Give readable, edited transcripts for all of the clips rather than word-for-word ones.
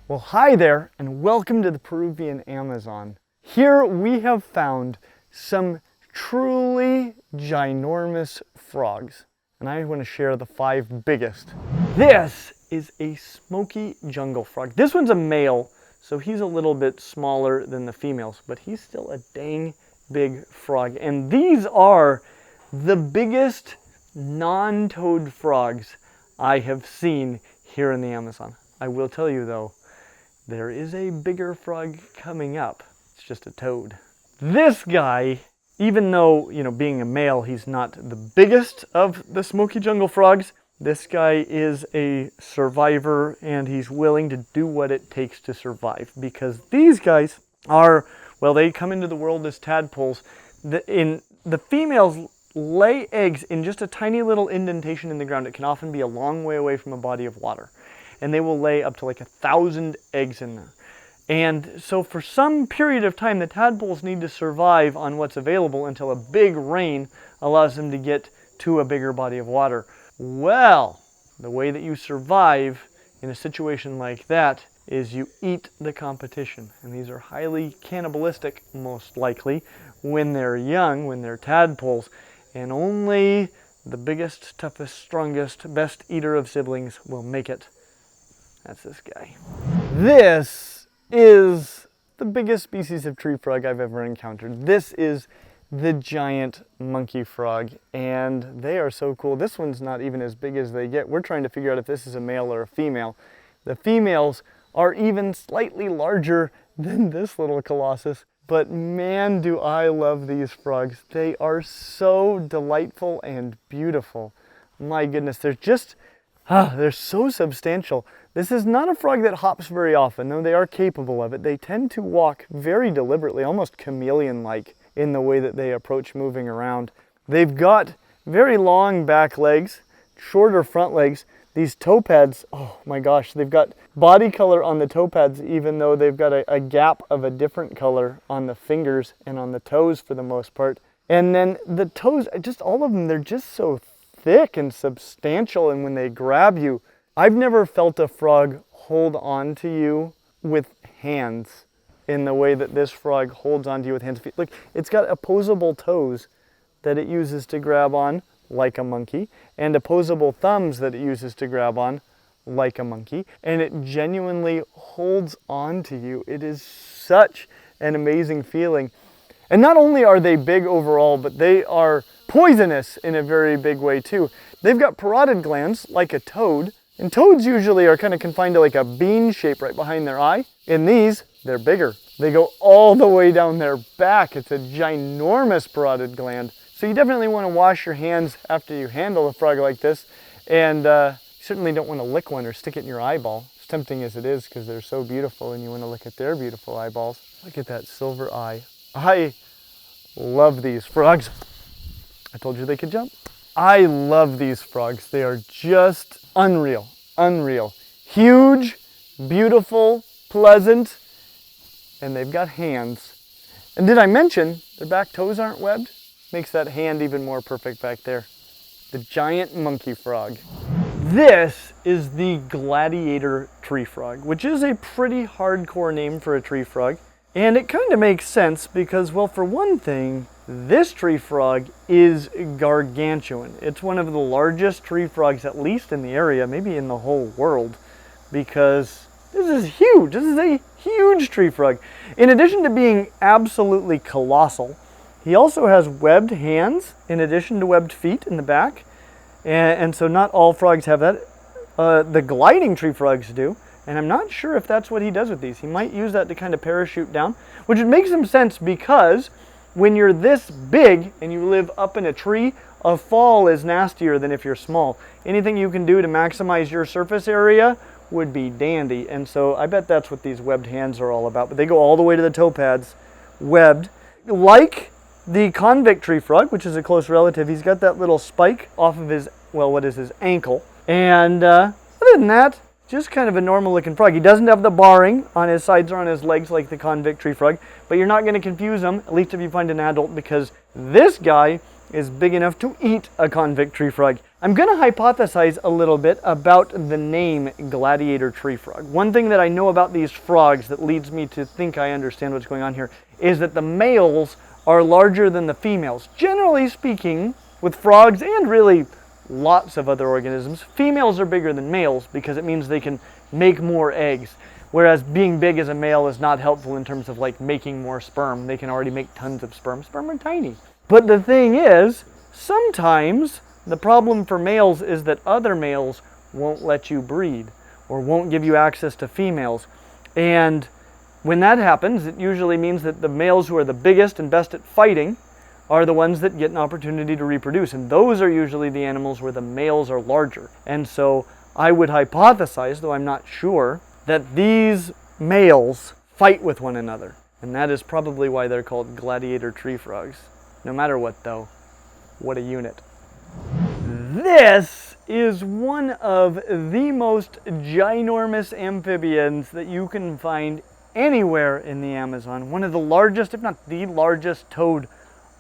Well, hi there, and welcome to the Peruvian Amazon. Here we have found some truly ginormous frogs, and I want to share the 5 biggest. This is a Smoky jungle frog. This one's a male, so he's a little bit smaller than the females, but he's still a dang big frog. And these are the biggest non-toad frogs I have seen here in the Amazon. I will tell you though, there is a bigger frog coming up. It's just a toad. This guy, even though, being a male, he's not the biggest of the Smoky jungle frogs, this guy is a survivor and he's willing to do what it takes to survive, because these guys are, well, they come into the world as tadpoles. The females lay eggs in just a tiny little indentation in the ground. It can often be a long way away from a body of water. And they will lay up to like 1,000 eggs in there. And so for some period of time, the tadpoles need to survive on what's available until a big rain allows them to get to a bigger body of water. Well, the way that you survive in a situation like that is you eat the competition. And these are highly cannibalistic, most likely, when they're young, when they're tadpoles. And only the biggest, toughest, strongest, best eater of siblings will make it. That's this guy. This is the biggest species of tree frog I've ever encountered. This is the giant monkey frog, and they are so cool. This one's not even as big as they get. We're trying to figure out if this is a male or a female. The females are even slightly larger than this little colossus, but man, do I love these frogs. They are so delightful and beautiful. My goodness, they're so substantial. This is not a frog that hops very often, though they are capable of it. They tend to walk very deliberately, almost chameleon-like in the way that they approach moving around. They've got very long back legs, shorter front legs. These toe pads, oh my gosh, they've got body color on the toe pads, even though they've got a gap of a different color on the fingers and on the toes for the most part. And then the toes, just all of them, they're just so thick and substantial, and when they grab you, I've never felt a frog hold on to you with hands in the way that this frog holds on to you with hands and feet. Look, it's got opposable toes that it uses to grab on like a monkey, and opposable thumbs that it uses to grab on like a monkey, and it genuinely holds on to you. It is such an amazing feeling. And not only are they big overall, but they are poisonous in a very big way too. They've got parotid glands like a toad, and toads usually are kind of confined to like a bean shape right behind their eye. In these, they're bigger. They go all the way down their back. It's a ginormous parotid gland. So you definitely want to wash your hands after you handle a frog like this, and you certainly don't want to lick one or stick it in your eyeball, as tempting as it is, because they're so beautiful and you want to look at their beautiful eyeballs. Look at that silver eye. I love these frogs. I told you they could jump. I love these frogs. They are just unreal, unreal. Huge, beautiful, pleasant, and they've got hands. And did I mention their back toes aren't webbed? Makes that hand even more perfect back there. The giant monkey frog. This is the Gladiator tree frog, which is a pretty hardcore name for a tree frog. And it kind of makes sense because, well, for one thing, this tree frog is gargantuan. It's one of the largest tree frogs, at least in the area, maybe in the whole world, because this is huge. This is a huge tree frog. In addition to being absolutely colossal, he also has webbed hands in addition to webbed feet in the back. And so not all frogs have that. The gliding tree frogs do. And I'm not sure if that's what he does with these. He might use that to kind of parachute down, which makes some sense because when you're this big and you live up in a tree, a fall is nastier than if you're small. Anything you can do to maximize your surface area would be dandy. And so I bet that's what these webbed hands are all about. But they go all the way to the toe pads, webbed. Like the convict tree frog, which is a close relative, he's got that little spike off of his, well, what is his ankle. And other than that, just kind of a normal looking frog. He doesn't have the barring on his sides or on his legs like the convict tree frog, but you're not going to confuse them, at least if you find an adult, because this guy is big enough to eat a convict tree frog. I'm going to hypothesize a little bit about the name Gladiator tree frog. One thing that I know about these frogs that leads me to think I understand what's going on here is that the males are larger than the females. Generally speaking, with frogs and really lots of other organisms, females are bigger than males because it means they can make more eggs. Whereas being big as a male is not helpful in terms of like making more sperm. They can already make tons of sperm. Sperm are tiny. But the thing is, sometimes the problem for males is that other males won't let you breed or won't give you access to females. And when that happens, it usually means that the males who are the biggest and best at fighting are the ones that get an opportunity to reproduce. And those are usually the animals where the males are larger. And so I would hypothesize, though I'm not sure, that these males fight with one another. And that is probably why they're called gladiator tree frogs. No matter what though, what a unit. This is one of the most ginormous amphibians that you can find anywhere in the Amazon. One of the largest, if not the largest toad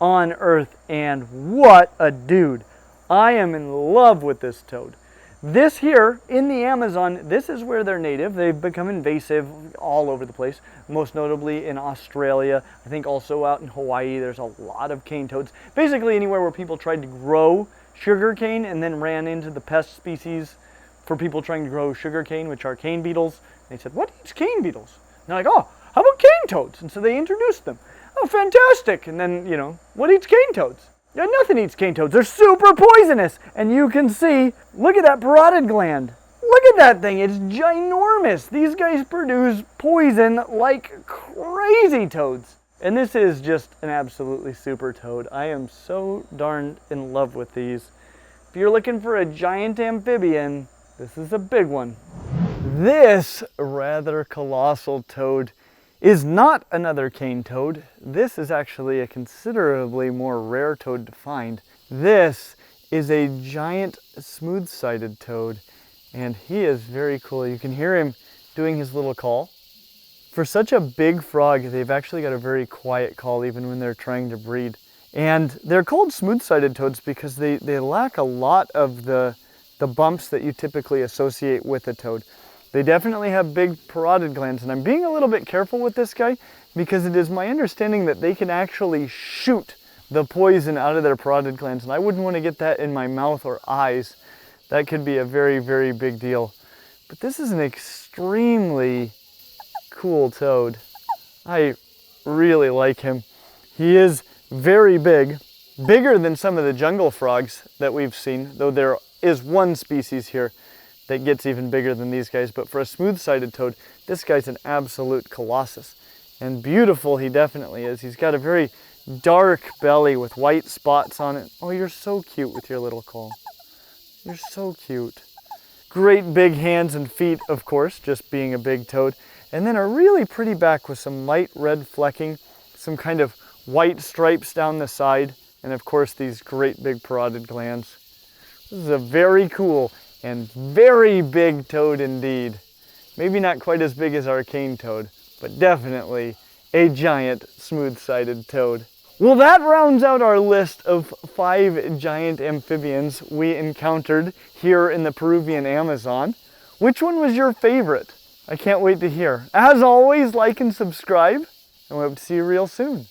on Earth, and what a dude. I am in love with this toad. This here in the Amazon, this is where they're native. They've become invasive all over the place, most notably in Australia. I think also out in Hawaii, there's a lot of cane toads. Basically anywhere where people tried to grow sugarcane and then ran into the pest species for people trying to grow sugarcane, which are cane beetles. They said, what eats cane beetles? And they're like, oh, how about cane toads? And so they introduced them. Oh, fantastic. And then, what eats cane toads? Yeah, nothing eats cane toads. They're super poisonous. And you can see, look at that parotid gland. Look at that thing. It's ginormous. These guys produce poison like crazy toads. And this is just an absolutely super toad. I am so darned in love with these. If you're looking for a giant amphibian, this is a big one. This rather colossal toad is not another cane toad. This is actually a considerably more rare toad to find. This is a giant smooth-sided toad, and he is very cool. You can hear him doing his little call. For such a big frog, they've actually got a very quiet call even when they're trying to breed. And they're called smooth-sided toads because they lack a lot of the bumps that you typically associate with a toad. They definitely have big parotid glands, and I'm being a little bit careful with this guy because it is my understanding that they can actually shoot the poison out of their parotid glands, and I wouldn't want to get that in my mouth or eyes. That could be a very, very big deal. But this is an extremely cool toad. I really like him. He is very big, bigger than some of the jungle frogs that we've seen, though there is one species here that gets even bigger than these guys. But for a smooth-sided toad, this guy's an absolute colossus. And beautiful he definitely is. He's got a very dark belly with white spots on it. Oh, you're so cute with your little call. You're so cute. Great big hands and feet, of course, just being a big toad. And then a really pretty back with some light red flecking, some kind of white stripes down the side, and of course these great big parotid glands. This is a very cool and very big toad indeed. Maybe not quite as big as our cane toad, but definitely a giant smooth-sided toad. Well, that rounds out our list of 5 giant amphibians we encountered here in the Peruvian Amazon. Which one was your favorite? I can't wait to hear. As always, like and subscribe, and we hope to see you real soon.